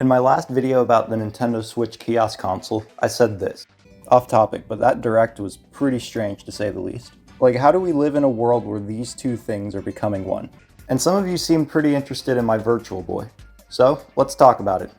my last video about the Nintendo Switch kiosk console, I said this. Off topic, but that direct was pretty strange to say the least. Like, how do we live in a world where these two things are becoming one? And some of you seem pretty interested in my Virtual Boy. So, let's talk about it.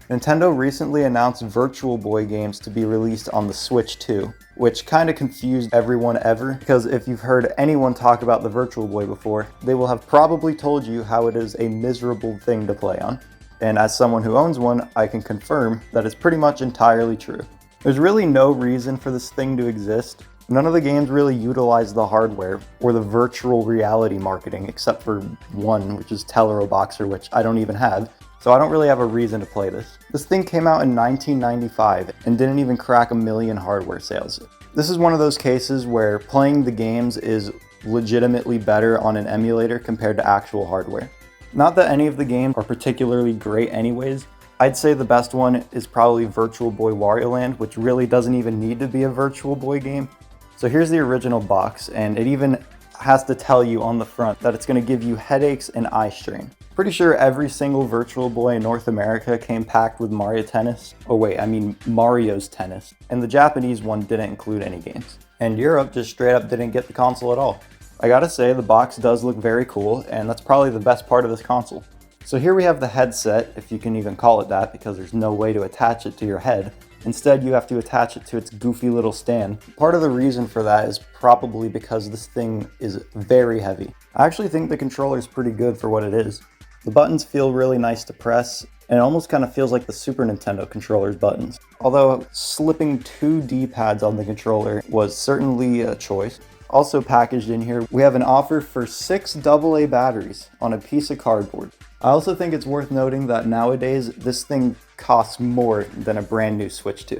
Nintendo recently announced Virtual Boy games to be released on the Switch 2, which kinda confused everyone ever, because if you've heard anyone talk about the Virtual Boy before, they will have probably told you how it is a miserable thing to play on. And as someone who owns one, I can confirm that it's pretty much entirely true. There's really no reason for this thing to exist. None of the games really utilize the hardware or the virtual reality marketing, except for one, which is Teleroboxer, which I don't even have. So I don't really have a reason to play this. This thing came out in 1995 and didn't even crack 1 million hardware sales. This is one of those cases where playing the games is legitimately better on an emulator compared to actual hardware. Not that any of the games are particularly great anyways. I'd say the best one is probably Virtual Boy Wario Land, which really doesn't even need to be a Virtual Boy game. So here's the original box, and it even has to tell you on the front that it's going to give you headaches and eye strain. Pretty sure every single Virtual Boy in North America came packed with Mario Tennis. Oh wait, I mean Mario's Tennis. And the Japanese one didn't include any games. And Europe just straight up didn't get the console at all. I gotta say, the box does look very cool, and that's probably the best part of this console. So here we have the headset, if you can even call it that, because there's no way to attach it to your head. Instead, you have to attach it to its goofy little stand. Part of the reason for that is probably because this thing is very heavy. I actually think the controller is pretty good for what it is. The buttons feel really nice to press, and it almost kind of feels like the Super Nintendo controller's buttons. Although slipping 2 D-pads on the controller was certainly a choice. Also packaged in here, we have an offer for 6 AA batteries on a piece of cardboard. I also think it's worth noting that nowadays, this thing costs more than a brand new Switch 2.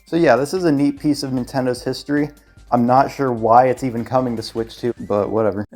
So yeah, this is a neat piece of Nintendo's history. I'm not sure why it's even coming to Switch 2, but whatever.